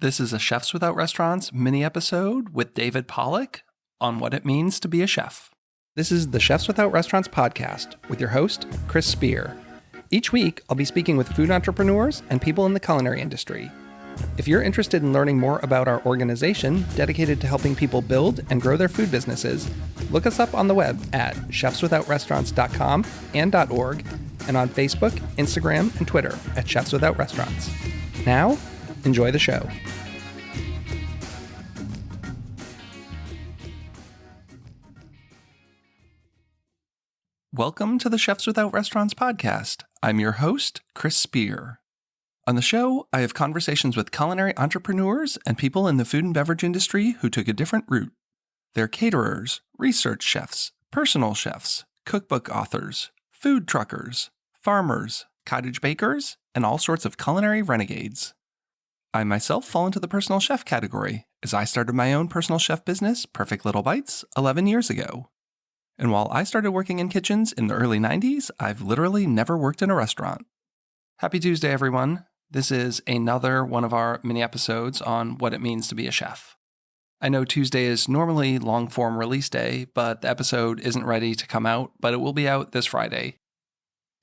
This is a Chefs Without Restaurants mini episode with David Pollack on what it means to be a chef. This is the Chefs Without Restaurants podcast with your host, Chris Spear. Each week, I'll be speaking with food entrepreneurs and people in the culinary industry. If you're interested in learning more about our organization dedicated to helping people build and grow their food businesses, look us up on the web at chefswithoutrestaurants.com and .org, and on Facebook, Instagram, and Twitter at Chefs Without Restaurants. Now, enjoy the show. Welcome to the Chefs Without Restaurants podcast. I'm your host, Chris Spear. On the show, I have conversations with culinary entrepreneurs and people in the food and beverage industry who took a different route. They're caterers, research chefs, personal chefs, cookbook authors, food truckers, farmers, cottage bakers, and all sorts of culinary renegades. I myself fall into the personal chef category, as I started my own personal chef business, Perfect Little Bites, 11 years ago. And while I started working in kitchens in the early 90s, I've literally never worked in a restaurant. Happy Tuesday, everyone. This is another one of our mini episodes on what it means to be a chef. I know Tuesday is normally long-form release day, but the episode isn't ready to come out, but it will be out this Friday.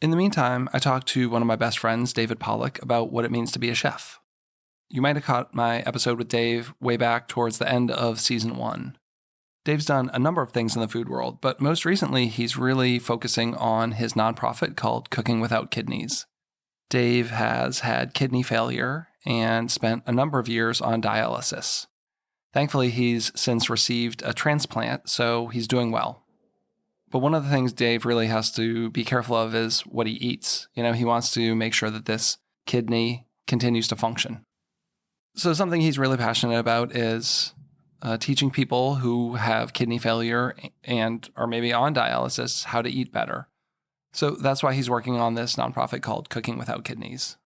In the meantime, I talked to one of my best friends, David Pollack, about what it means to be a chef. You might have caught my episode with Dave way back towards the end of season 1. Dave's done a number of things in the food world, but most recently he's really focusing on his nonprofit called Cooking Without Kidneys. Dave has had kidney failure and spent a number of years on dialysis. Thankfully, he's since received a transplant, so he's doing well. But one of the things Dave really has to be careful of is what he eats. He wants to make sure that this kidney continues to function. So something he's really passionate about is teaching people who have kidney failure and are maybe on dialysis how to eat better. So that's why he's working on this nonprofit called Cooking Without Kidneys.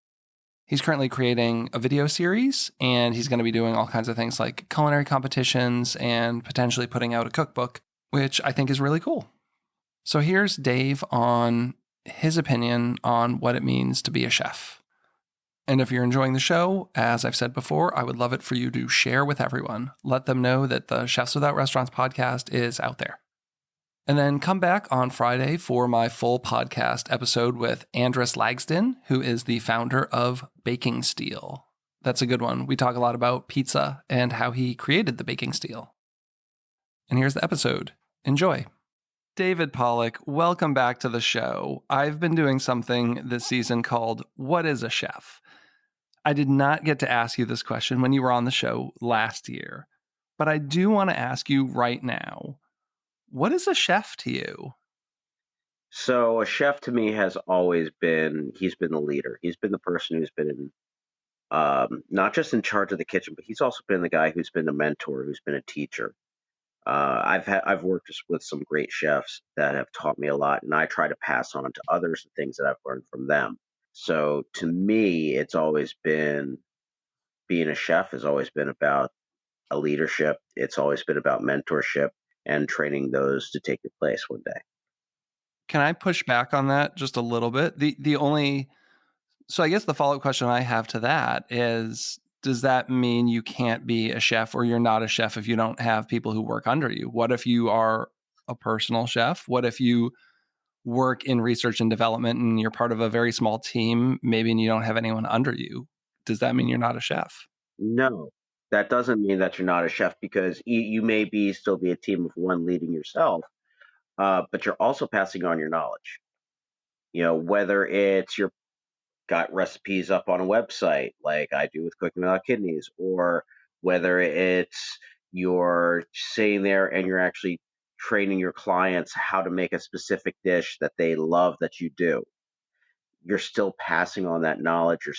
He's currently creating a video series, and he's going to be doing all kinds of things like culinary competitions and potentially putting out a cookbook, which I think is really cool. So here's Dave on his opinion on what it means to be a chef. And if you're enjoying the show, as I've said before, I would love it for you to share with everyone. Let them know that the Chefs Without Restaurants podcast is out there. And then come back on Friday for my full podcast episode with Andres Lagston, who is the founder of Baking Steel. That's a good one. We talk a lot about pizza and how he created the baking steel. And here's the episode. Enjoy. David Pollack, welcome back to the show. I've been doing something this season called What is a Chef? I did not get to ask you this question when you were on the show last year, but I do want to ask you right now. What is a chef to you? So a chef to me has always been, he's been the leader. He's been the person who's been not just in charge of the kitchen, but he's also been the guy who's been a mentor, who's been a teacher. I've worked with some great chefs that have taught me a lot, and I try to pass on to others the things that I've learned from them. So to me, it's always been, being a chef has always been about a leadership. It's always been about mentorship and training those to take your place one day. Can I push back on that just a little bit? So I guess the follow-up question I have to that is, does that mean you can't be a chef or you're not a chef if you don't have people who work under you? What if you are a personal chef? What if you work in research and development and you're part of a very small team, maybe, and you don't have anyone under you? Does that mean you're not a chef? No, that doesn't mean that you're not a chef, because you may still be a team of one leading yourself, but you're also passing on your knowledge. Whether it's you're got recipes up on a website like I do with Cooking Without Kidneys, or whether it's you're sitting there and you're actually training your clients how to make a specific dish that they love that you do. You're still passing on that knowledge.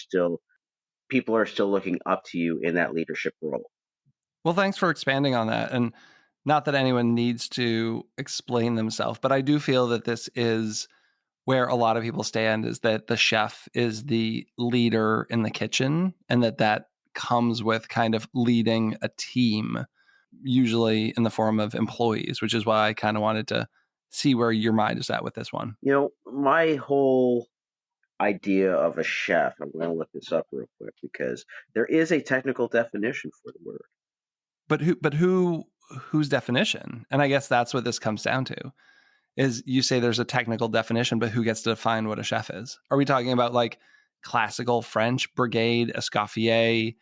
People are still looking up to you in that leadership role. Well, thanks for expanding on that. And not that anyone needs to explain themselves, but I do feel that this is where a lot of people stand, is that the chef is the leader in the kitchen, and that comes with kind of leading a team, usually in the form of employees, which is why I kind of wanted to see where your mind is at with this one. My whole idea of a chef, I'm going to look this up real quick because there is a technical definition for the word. But whose definition? And I guess that's what this comes down to. Is you say there's a technical definition, but who gets to define what a chef is? Are we talking about like classical French brigade, escoffier,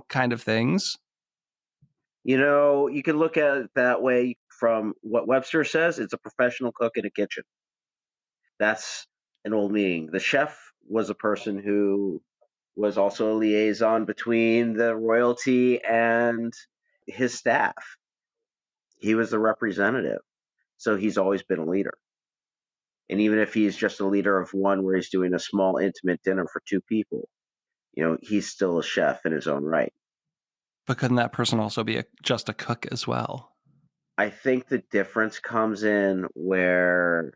kind of things? You can look at it that way from what Webster says. It's a professional cook in a kitchen. That's an old meaning. The chef was a person who was also a liaison between the royalty and his staff. He was the representative. So he's always been a leader. And even if he's just a leader of one where he's doing a small intimate dinner for 2 people, he's still a chef in his own right. But couldn't that person also be just a cook as well? I think the difference comes in where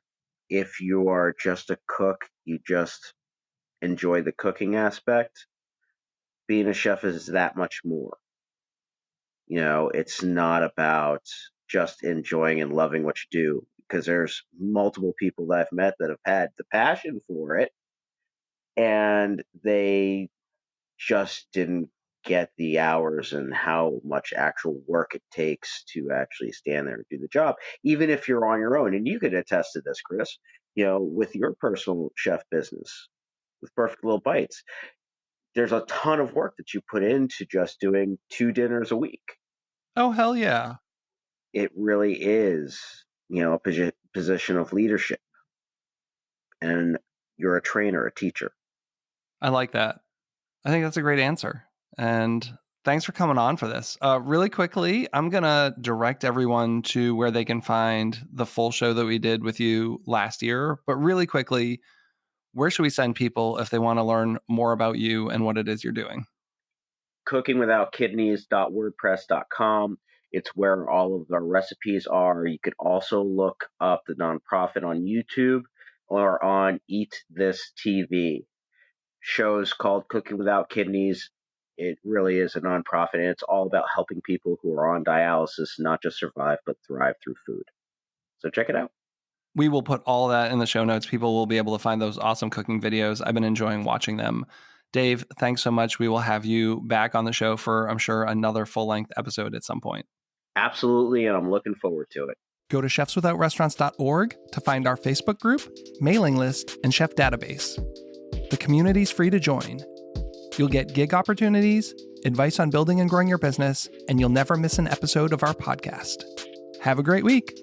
if you are just a cook, you just enjoy the cooking aspect. Being a chef is that much more. It's not about just enjoying and loving what you do, because there's multiple people that I've met that have had the passion for it and they just didn't get the hours and how much actual work it takes to actually stand there and do the job, even if you're on your own. And you could attest to this, Chris, with your personal chef business with Perfect Little Bites. There's a ton of work that you put into just doing 2 dinners a week. Oh, hell yeah. It really is, a position of leadership. And you're a trainer, a teacher. I like that. I think that's a great answer. And thanks for coming on for this. Really quickly, I'm going to direct everyone to where they can find the full show that we did with you last year. But really quickly, where should we send people if they want to learn more about you and what it is you're doing? cookingwithoutkidneys.wordpress.com. It's where all of our recipes are. You could also look up the nonprofit on YouTube or on Eat This TV. Shows called Cooking Without Kidneys. It really is a nonprofit, and it's all about helping people who are on dialysis not just survive, but thrive through food. So check it out. We will put all that in the show notes. People will be able to find those awesome cooking videos. I've been enjoying watching them. Dave, thanks so much. We will have you back on the show for, I'm sure, another full-length episode at some point. Absolutely, and I'm looking forward to it. Go to chefswithoutrestaurants.org to find our Facebook group, mailing list, and chef database. The community's free to join. You'll get gig opportunities, advice on building and growing your business, and you'll never miss an episode of our podcast. Have a great week.